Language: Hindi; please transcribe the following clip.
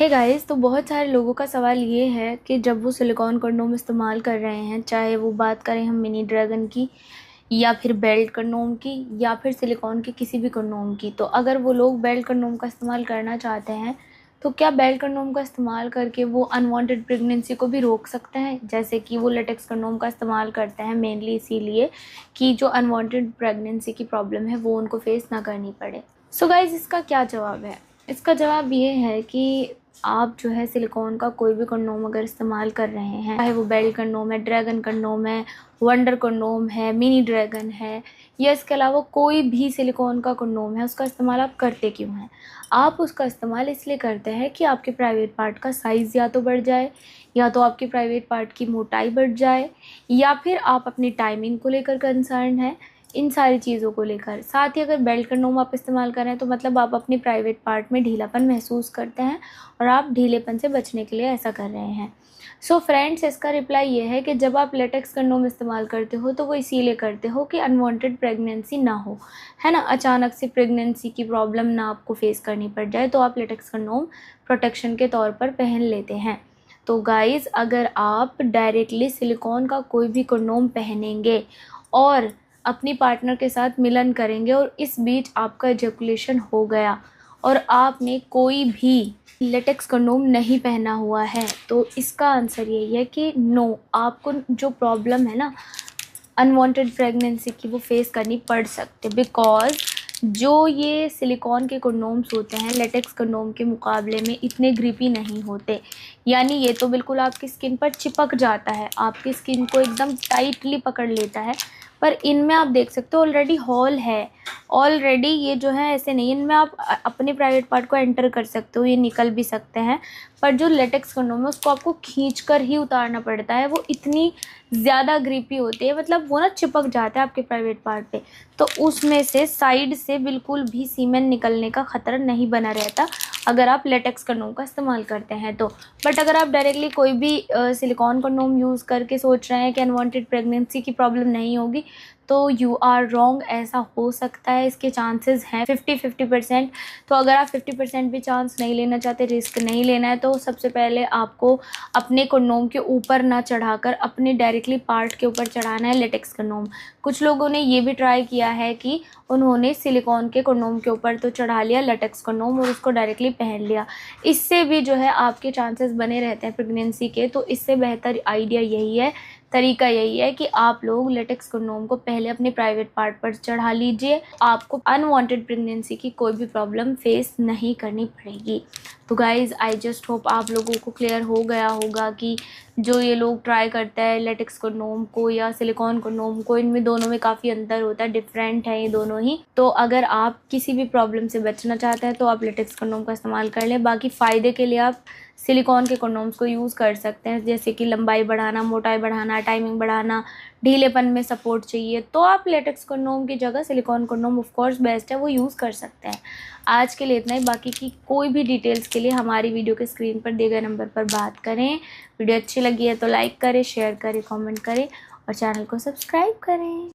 हे गाइस, तो बहुत सारे लोगों का सवाल ये है कि जब वो सिलिकॉन कंडोम इस्तेमाल कर रहे हैं, चाहे वो बात करें हम मिनी ड्रैगन की या फिर बेल्ट कंडोम की या फिर सिलिकॉन के किसी भी कंडोम की, तो अगर वो लोग बेल्ट कंडोम का इस्तेमाल करना चाहते हैं तो क्या बेल्ट कंडोम का इस्तेमाल करके वो अनवांटेड प्रेगनेंसी को भी रोक सकते हैं? जैसे कि वो लेटेक्स कंडोम का इस्तेमाल करते हैं मेनली इसीलिए कि जो अनवांटेड प्रेगनेंसी की प्रॉब्लम है वो उनको फेस ना करनी पड़े। सो गाइज, इसका क्या जवाब है? इसका जवाब ये है कि आप जो है सिलिकॉन का कोई भी कंडोम अगर इस्तेमाल कर रहे हैं, चाहे वो बेल्ट कंडोम है, ड्रैगन कंडोम है, वंडर कंडोम है, मिनी ड्रैगन है या इसके अलावा कोई भी सिलिकॉन का कंडोम है, उसका इस्तेमाल आप करते क्यों हैं? आप उसका इस्तेमाल इसलिए करते हैं कि आपके प्राइवेट पार्ट का साइज़ या तो बढ़ जाए, या तो आपके प्राइवेट पार्ट की मोटाई बढ़ जाए, या फिर आप अपनी टाइमिंग को लेकर कंसर्न है, इन सारी चीज़ों को लेकर। साथ ही अगर बेल्ट कंडोम आप इस्तेमाल कर रहे हैं तो मतलब आप अपने प्राइवेट पार्ट में ढीलापन महसूस करते हैं और आप ढीलेपन से बचने के लिए ऐसा कर रहे हैं। सो फ्रेंड्स, इसका रिप्लाई ये है कि जब आप लेटेक्स कंडोम इस्तेमाल करते हो तो वो इसीलिए करते हो कि अनवांटेड प्रेगनेंसी ना हो, है ना, अचानक से प्रेगनेंसी की प्रॉब्लम ना आपको फेस करनी पड़ जाए, तो आप लेटेक्स कंडोम प्रोटेक्शन के तौर पर पहन लेते हैं। तो गाइज़, अगर आप डायरेक्टली सिलिकॉन का कोई भी कंडोम पहनेंगे और अपनी पार्टनर के साथ मिलन करेंगे और इस बीच आपका एजैकुलेशन हो गया और आपने कोई भी लेटेक्स कंडोम नहीं पहना हुआ है, तो इसका आंसर यही है कि नो, आपको जो प्रॉब्लम है ना अनवांटेड प्रेगनेंसी की, वो फेस करनी पड़ सकती है। बिकॉज जो ये सिलिकॉन के कंडोम्स होते हैं लेटेक्स कंडोम के मुकाबले में इतने ग्रिपी नहीं होते, यानी ये तो बिल्कुल आपकी स्किन पर चिपक जाता है, आपकी स्किन को एकदम टाइटली पकड़ लेता है, पर इनमें आप देख सकते हो ऑलरेडी हॉल है, ऑलरेडी ये जो है ऐसे नहीं, इनमें आप अपने प्राइवेट पार्ट को एंटर कर सकते हो, ये निकल भी सकते हैं, पर जो लेटेक्स कंडोम है उसको आपको खींचकर ही उतारना पड़ता है, वो इतनी ज़्यादा ग्रिपी होती है, मतलब वो ना चिपक जाता है आपके प्राइवेट पार्ट पे, तो उसमें से साइड से बिल्कुल भी सीमेन निकलने का ख़तरा नहीं बना रहता अगर आप लेटेक्स कंडोम का इस्तेमाल करते हैं तो। बट अगर आप डायरेक्टली कोई भी सिलिकॉन कंडोम यूज़ करके सोच रहे हैं कि अनवांटेड प्रेगनेंसी की प्रॉब्लम नहीं होगी, तो यू आर रॉन्ग। ऐसा हो सकता है, इसके चांसेस हैं 50-50%। तो अगर आप 50% भी चांस नहीं लेना चाहते, रिस्क नहीं लेना है, तो सबसे पहले आपको अपने कंडोम के ऊपर ना चढ़ाकर अपने डायरेक्टली पार्ट के ऊपर चढ़ाना है लेटेक्स कंडोम। कुछ लोगों ने ये भी ट्राई किया है कि उन्होंने सिलिकॉन के कंडोम के ऊपर तो चढ़ा लिया लेटेक्स कंडोम और उसको डायरेक्टली पहन लिया, इससे भी जो है आपके चांसेस बने रहते हैं प्रेगनेंसी के। तो इससे बेहतर आइडिया यही है, तरीका यही है कि आप लोग लेटेक्स कंडोम को पहले अपने प्राइवेट पार्ट पर चढ़ा लीजिए, आपको अनवांटेड प्रेगनेंसी की कोई भी प्रॉब्लम फेस नहीं करनी पड़ेगी। तो गाइज़, आई जस्ट होप आप लोगों को क्लियर हो गया होगा कि जो ये लोग ट्राई करते हैं लेटेक्स कंडोम को या सिलिकॉन कंडोम को, इनमें दोनों में काफ़ी अंतर होता है, डिफरेंट है ये दोनों ही। तो अगर आप किसी भी प्रॉब्लम से बचना चाहते हैं तो आप लेटेक्स कंडोम का इस्तेमाल कर लें, बाकी फ़ायदे के लिए आप सिलिकॉन के कंडोम्स को यूज़ कर सकते हैं, जैसे कि लंबाई बढ़ाना, मोटाई बढ़ाना, टाइमिंग बढ़ाना, ढीलेपन में सपोर्ट चाहिए, तो आप लेटेक्स कंडोम की जगह silicon condom of course best है, वो यूज़ कर सकते हैं। आज के लिए इतना ही, बाकी की कोई भी डिटेल्स के लिए हमारी वीडियो के स्क्रीन पर दिए गए नंबर पर बात करें। वीडियो अच्छी लगी है तो लाइक करें, शेयर करें, कमेंट करें और चैनल को सब्सक्राइब करें।